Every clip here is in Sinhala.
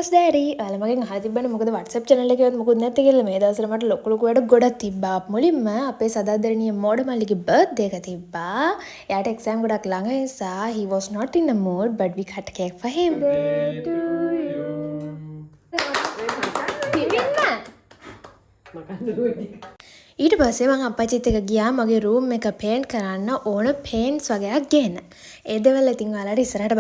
Yes Daddy. ඔයාලා මගෙන් අහලා තිබ්බනේ මොකද WhatsApp channel එකේවත් මොකුත් නැත්තේ කියලා. මේ දවස්වල මට ලොකු ලොකු වැඩ ගොඩක් තිබ්බා. මුලින්ම අපේ සදාදරණීය මෝඩ මල්ලිගේ birthday එක තිබ්බා. එයාට exam ගොඩක් ළඟ නිසා he was not in the mood but we cut cake for him. Birthday to you. ඊට පස්සේ මම අප්පච්චිත් එක්ක ගියා මගේ රූම් එක පේන්ට් කරන්න ඕන පේන්ට්ස් වගේක් ගේන්න. ඒ දේවල් ඉතින් ඔයාලට ඉස්සරහට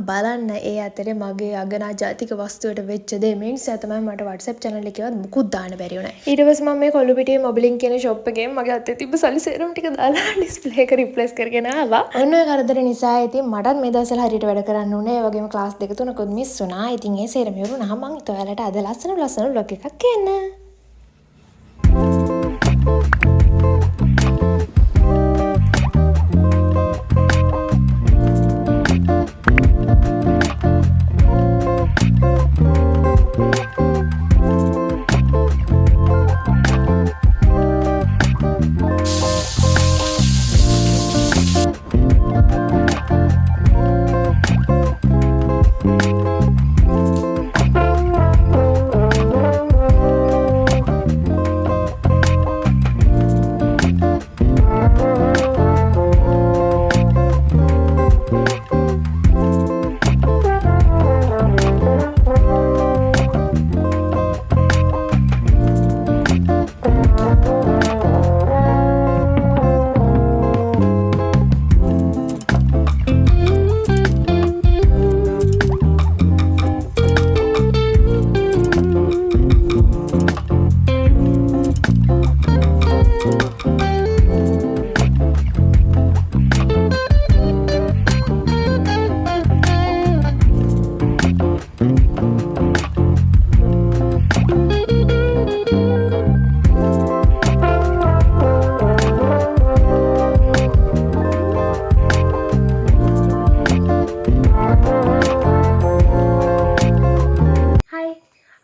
බලන්න ඒ අතරේ මගේ අගනා ජාතික වස්තුවට වෙච්ච දේ මේ නිසා තමයි මට WhatsApp channel එකේවත් මුකුත් දාන්න බැරි වුණේ. ඊට පස්සේ මම මේ කොල්ලුපිටියේ මොබිලින් කියන shop එකේ මගේ අතේ තිබ්බ සල්ලි සේරම ටික දාලා display එක replace කරගෙන ආවා. ඔන්න ඔය කරදර නිසා ඉතින් මටත් මේ දවස්වල හරියට වැඩ කරන්න උනේ. ඒ වගේම class දෙක තුනකුත් miss වුණා. ඉතින් ඒ සේරම ඉවරුනහම මම ඔයාලට අද ලස්සන vlog එකක් ගේන්න.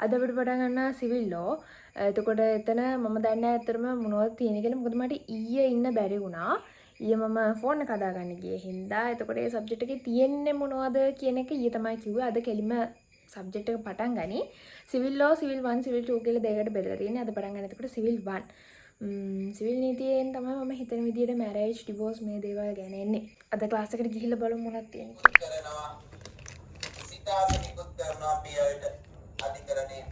අද අපිට පටන් ගන්න සිවිල් ලෝ. එතකොට එතන මම දන්නේ නැහැ ඇත්තටම මොනවද තියෙන්නේ කියලා. මොකද මට ඊයේ ඉන්න බැරි වුණා. ඊයේ මම ෆෝන් එක හදාගන්න ගියේ හින්දා. එතකොට ඒ සබ්ජෙක්ට් එකේ තියෙන්නේ මොනවද කියන එක ඊයේ තමයි කිව්වේ. අද කෙලිම සබ්ජෙක්ට් එක පටන් ගනි. සිවිල් ලෝ, සිවිල් 1, සිවිල් 2 කියලා දෙකකට බෙදලා තියෙන්නේ. අද පටන් ගන්න. එතකොට සිවිල් 1. සිවිල් නීතියෙන් තමයි මම හිතන විදියට මැරේජ්, ඩිවෝර්ස් මේ දේවල් ගැන එන්නේ. අද ක්ලාස් එකට ගිහිල්ලා බලමු මොනවද තියෙන්නේ කියලා. සිතාවේ නිකුත් කරනවා පියයට අධිකරණයේ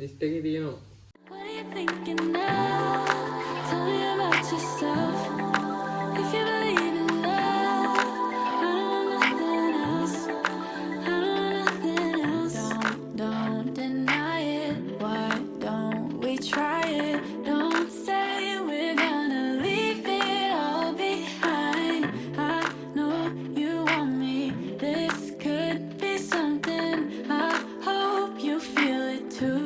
ලිස්ට් එකේ තියෙනවා. What are you thinking now? Tell me about yourself. If you believe in love, I don't want nothing else. I don't want nothing else. Don't deny it. Why don't we try it? Don't say we're gonna leave it all behind. I know you want me. This could be something. I hope you feel it too.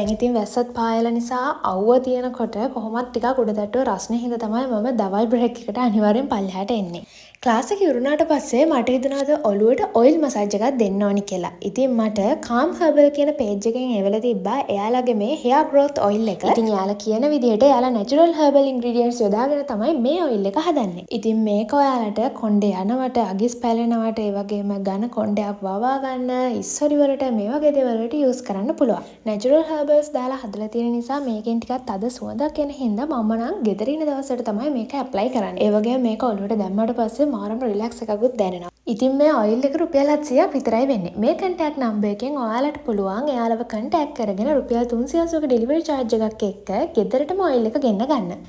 දැන් ඉතින් වැස්සත් පායලා නිසා අවුව තියෙනකොට කොහොමත් ටිකක් උඩ තට්ටුව රස්නේ හින්දා තමයි මම දවල් බ්‍රේක් එකට අනිවාර්යෙන් පල්ලෙහාට එන්නේ. ක්ලාස් එක ඉවරුනාට පස්සේ මට හිතුණාද ඔළුවට ඔයිල් මසාජ් එකක් දෙන්න ඕනි කියලා. ඉතින් මට කාම් හර්බල් කියන පේජ් එකෙන් එවලා තිබ්බා එයාලගේ මේ hair growth oil එක. ඉතින් එයාලා කියන විදිහට එයාලා natural herbal ingredients යොදාගෙන තමයි මේ oil එක හදන්නේ. ඉතින් මේක ඔයාලට කොණ්ඩේ යනවට, අගිස් පැලෙනවට, ඒ වගේම ඝන කොණ්ඩයක් වවා ගන්න, ඉස්සරි වලට මේ වගේ දේවල් වලට use කරන්න පුළුවන්. natural herbals දාලා හදලා තියෙන නිසා මේකෙන් ටිකක් තද සුවඳක් එන හින්දා මම නම් ගෙදර ඉන්න දවසට තමයි මේක apply කරන්නේ. ඒ වගේම මේක ඔළුවට දැම්මට පස්සේ මාරම රිලැක්ස් එකකුත් දැනෙනවා. ඉතින් මේ ඔයිල් එක රුපියල් 700ක් විතරයි වෙන්නේ. මේ contact number එකෙන් ඔයාලට පුළුවන් එයාලව contact කරගෙන රුපියල් 380ක delivery charge එකක් එක්ක ගෙදරටම ඔයිල් එක ගෙන්න ගන්න.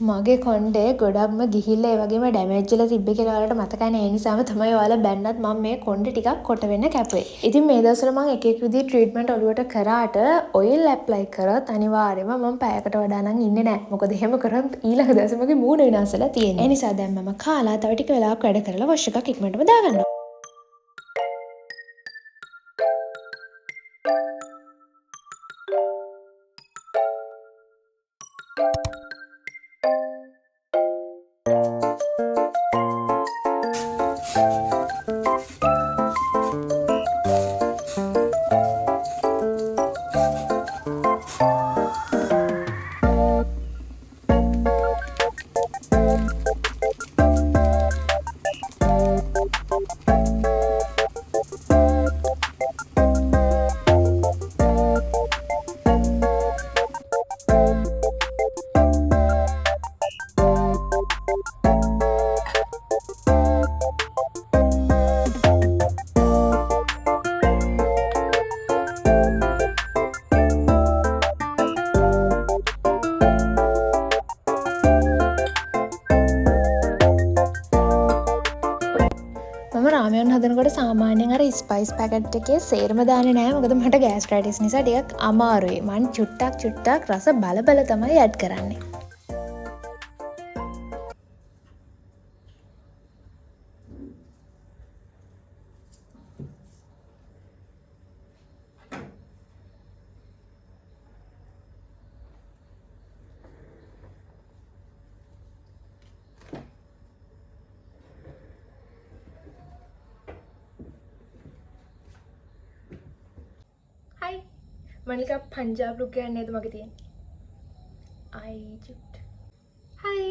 මගේ කොණ්ඩේ ගොඩක්ම ගිහිල්ලා ඒ වගේම ඩැමේජ් වෙලා තිබ්බේ කියලා ඔයාලට මතකයි. ඒ නිසාම තමයි ඔයාලා බැන්නත් මම මේ කොණ්ඩේ ටිකක් කොට වෙන්න කැපුවේ. ඉතින් මේ දවස්වල මම එක එක විදිහේ ට්‍රීට්මන්ට් ඔළුවට කරාට ඔයිල් ඇප්ලයි කරත් අනිවාර්යයෙන්ම මම පැයකට වඩා නම් ඉන්නේ නැහැ. මොකද එහෙම කරොත් ඊළඟ දවසේ මගේ මූණ විනාශ වෙලා තියෙනවා. ඒ නිසා දැන් මම කාලා තව ටික වෙලාවක් වැඩ කරලා වොෂ් එකක් ඉක්මනටම දාගන්නවා. රාමයන් හදනකොට සාමාන්‍යයෙන් අර ස්පයිස් පැකට් එකේ සේරම දාන්නේ නැහැ. මොකද මට ගෑස්ට්‍රයිටිස් නිසා ටිකක් අමාරුයි. මං චුට්ටක් රස බල තමයි ඇඩ් කරන්නේ. මනික පංජාබ් ලුක් එකක් නේද මගේ තියෙන්නේ? Egypt. Hi.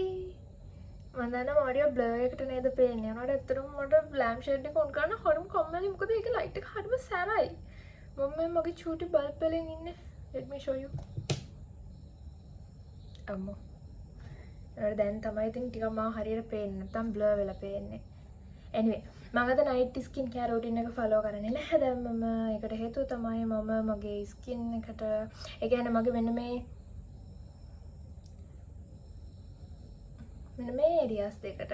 මම දන්නවා ඔඩියෝ බ්ලර් එකට නේද පේන්නේ. උනාට ඇත්තටම මට ලැම්ප් ෂේඩ් එක ඔන් කරන්න හරිම කම්මැලි. මොකද ඒකේ ලයිට් එක හරිම සැරයි. මම මේ මගේ චූටි බල්බ් වලින් ඉන්නේ. Let me show you. අම්මෝ. ඒකට දැන් තමයි ඉතින් ටිකක් මම හරියට පේන්නේ. නැත්තම් බ්ලර් වෙලා පේන්නේ. Anyway, මම අද night skin care routine එක follow කරන්නේ නැහැ. දැන් මම ඒකට හේතුව තමයි මම මගේ skin එකට ඒ කියන්නේ මගේ මෙන්න මේ areas දෙකට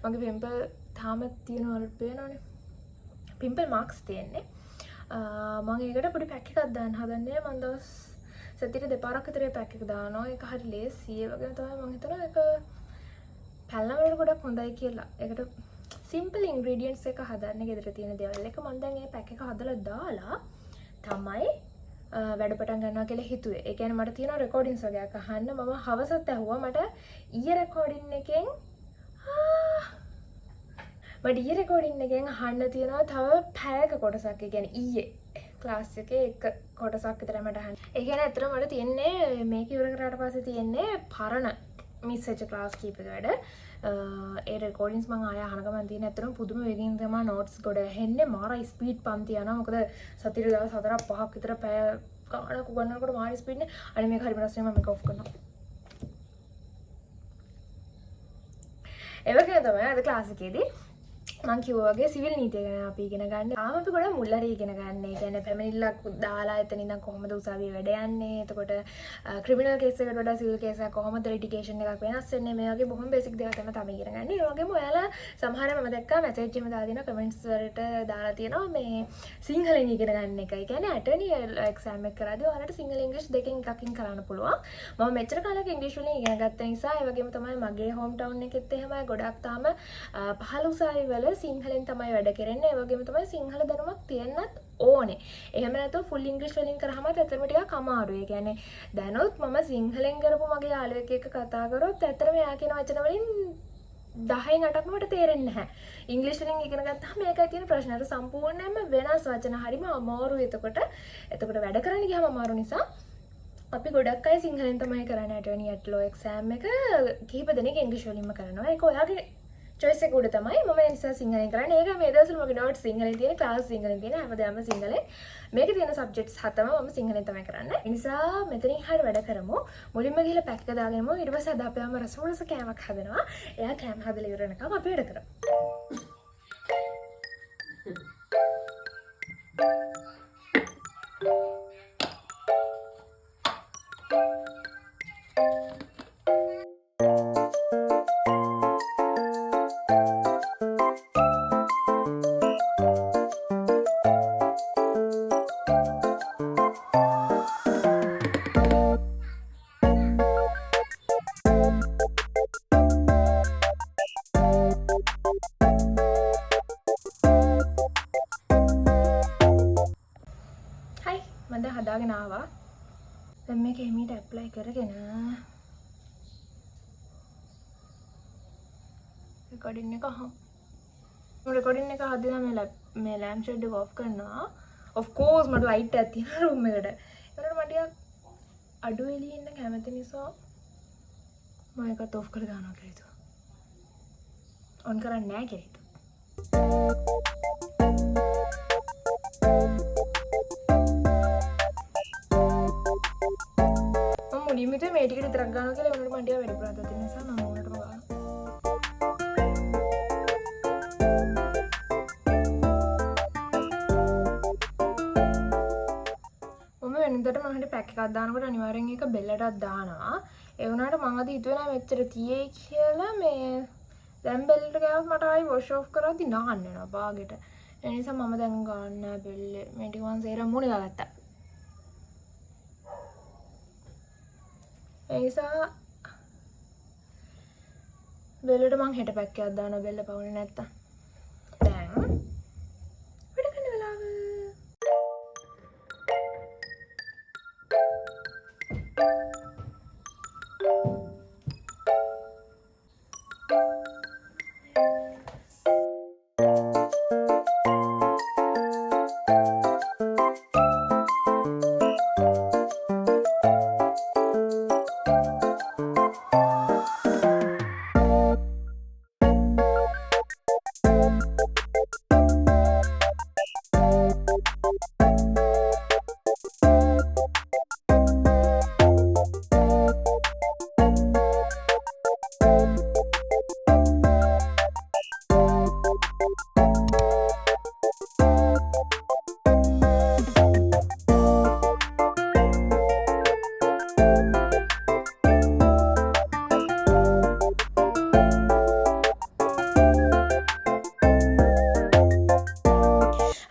මගේ pimple තාම තියෙනවා පේනවනේ. pimple marks තියෙන්නේ. මම ඒකට පොඩි පැක් එකක් දාන්න හදන්නේ. මම දවස් සතියේ දෙපාරක් විතර පැක් එක දානවා. ඒක හරි ලේසි. ඒ වගේම තමයි මම හිතනවා ඒක පැලන වලට ගොඩක් හොඳයි කියලා. ඒකට simple ingredients එක හදන්න ගෙදර තියෙන දේවල් එක මම දැන් මේ පැක් එක හදලා දාලා තමයි වැඩ පටන් ගන්නවා කියලා හිතුවේ. ඒ කියන්නේ මට තියෙන රෙකෝඩින්ග්ස් වගේක් අහන්න. මම හවසත් ඇහුවා. මට ඊයේ රෙකෝඩින් එකෙන් අහන්න තියෙනවා තව පැයක කොටසක්. ඒ කියන්නේ ඊයේ ක්ලාස් එකේ එක කොටසක් විතර මට අහන්න. ඒ කියන්නේ ඇත්තටම මට තියෙන්නේ මේක ඉවර කරාට පස්සේ තියෙන්නේ පරණ මිස් වෙච්ච ක්ලාස් කීප එක වැඩ. ඒ රෙකෝඩින්ග්ස් මම ආය අහන ගමන් තියෙන ඇත්තටම පුදුම වේගෙන් තමයි නෝට්ස් ගොඩ ඇහෙන්නේ. මාර ස්පීඩ් පන්ති යනවා. මොකද සතියේ දවස් 4-5ක් විතර පැය ගානක් උගන්වනකොට මාර ස්පීඩ් නේ. අනේ මේක හරි ප්‍රශ්නේ මම මේක ඔෆ් කරනවා. ඒ වගේ තමයි අද ක්ලාස් එකේදී මම කිව්වා වගේ සිවිල් නීතිය ගැන අපි ඉගෙන ගන්න. අපි ගොඩක් මුල් හරි ඉගෙන ගන්න. ඒ කියන්නේ පැමිණිල්ලක් දාලා එතන ඉඳන් කොහොමද උසාවියේ වැඩ යන්නේ. එතකොට ක්‍රිමිනල් කේස් එකකට වඩා සිවිල් කේස් එකක් කොහොමද ලිටිගේෂන් එකක් වෙනස් වෙන්නේ. මේ වගේ බොහොම බේසික් දේවල් තමයි ඉගෙන ගන්න. ඒ වගේම ඔයාලා සමහර මම දැක්කා මැසේජ් එකම දාලා තියෙනවා කමෙන්ට්ස් වලට දාලා තියෙනවා මේ සිංහලෙන් ඉගෙන ගන්න එක. ඒ කියන්නේ ඇටර්නි එක්සෑම් එක කරද්දී ඔයාලට සිංහල ඉංග්‍රීසි දෙකෙන් එකකින් කරන්න පුළුවන්. මම මෙච්චර කාලයක් ඉංග්‍රීසි වලින් ඉගෙන ගත්ත නිසා ඒ වගේම තමයි මගේ හෝම් ටවුන් එකෙත් එහෙමයි ගොඩක් තාම පහළ උසාවි වල කියලා සිංහලෙන් තමයි වැඩ කරන්නේ. ඒ වගේම තමයි සිංහල දැනුමක් තියෙන්නත් ඕනේ. එහෙම නැත්නම් ෆුල් ඉංග්‍රීසි වලින් කරාම ඇත්තටම ටිකක් අමාරුයි. ඒ කියන්නේ දැනුත් මම සිංහලෙන් කරපු මගේ යාළුවෙක් එක්ක කතා කරොත් ඇත්තටම එයා කියන වචන වලින් 10න් 8ක්ම මට තේරෙන්නේ නැහැ. ඉංග්‍රීසි වලින් ඉගෙන ගත්තාම මේකයි තියෙන ප්‍රශ්නේ. අර සම්පූර්ණයෙන්ම වෙනස් වචන හරිම අමාරුයි. එතකොට වැඩ කරන්න ගියාම අමාරු නිසා අපි ගොඩක් අය සිංහලෙන් තමයි කරන්නේ. ඇටර්නියට් ලෝ එක්සෑම් එක කිහිප දෙනෙක් ඉංග්‍රීසි වලින්ම කරනවා. ඒක ඔයාගේ choice එක උඩ තමයි. මම ඒ නිසා සිංහලෙන් කරන්නේ. ඒක මේ දවස්වල මගේ notes සිංහලෙන් තියෙන, class සිංහලෙන් තියෙන, හැමදාම සිංහලෙන්. මේකේ තියෙන subjects හතම මම සිංහලෙන් තමයි කරන්නේ. ඒ නිසා මෙතනින් හරිය වැඩ කරමු. මුලින්ම ගිහලා පැක් එක දාගෙනමු. ඊට පස්සේ අද අපේ අම්ම රසමුරස කෑමක් හදනවා. එයා කෑම හදලා ඉවර වෙනකම් අපි වැඩ කරමු. මම දැන් හදාගෙන ආවා. දැන් මේක එමීට ඇප්ලයි කරගෙන රෙකෝඩින් එක අහමු. රෙකෝඩින් එක හදලා මේ ලැම්ප් ෂේඩ් එක ඔෆ් කරනවා. of course මට ලයිට් එකක් තියෙන රූම් එකට. ඒකට මට ටිකක් අඩු එළියේ ඉන්න කැමති නිසා මම ඒකත් ඔෆ් කරලා දානවා කියලා හිතුවා. ඔන් කරන්නේ නැහැ කියලා හිතුවා. මුලින්ම මේ ටික විතරක් ගන්නවා කියලා උනට මම ටික වැඩි ප්‍රාත තියෙන නිසා මම උනටම ගන්නවා. මම වෙනදට මම හිත පැක් එකක් දානකොට අනිවාර්යෙන් ඒක බෙල්ලටත් දානවා. ඒ වුණාට මම අද හිතුවේ නෑ මෙච්චර තියේ කියලා මේ දැන් බෙල්ලට ගාවත් මට ආයි වොෂ් ඔෆ් කරද්දි නාන්න වෙනවා බාගෙට. ඒ නිසා මම දැන් ගන්න නෑ බෙල්ලේ. මේ ටික මම සේරම මුණේ දාගත්තා. ඒ නිසා බෙල්ලට මං හෙට පැක් එකක් දානවා බෙල්ල පවුනේ නැත්තම්. දැන් වැඩ කරන වෙලාව.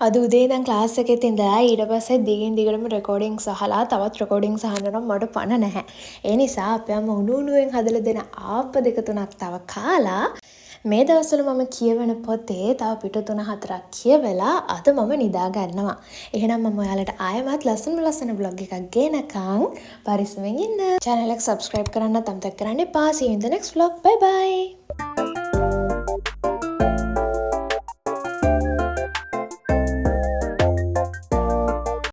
අද උදේ ඉඳන් ක්ලාස් එකේ ඉඳලා ඊට පස්සේ දිගින් දිගටම රෙකෝඩින්ග්ස් අහලා තවත් රෙකෝඩින්ග්ස් අහන්න මට පණ නැහැ. ඒ නිසා අපි අම්ම උණු උණුවෙන් හදලා දෙන ආප්ප දෙක තුනක් තව කාලා මේ දවස්වල මම කියවන පොතේ තව පිටු 3-4ක් කියවලා අද මම නිදා ගන්නවා. එහෙනම් මම ඔයාලට ආයෙමත් ලස්සන බ්ලොග් එකක් ගේනකම් පරිස්සමෙන් ඉන්න. channel එක subscribe කරන්න අමතක කරන්න එපා. See you in the next vlog. Bye bye.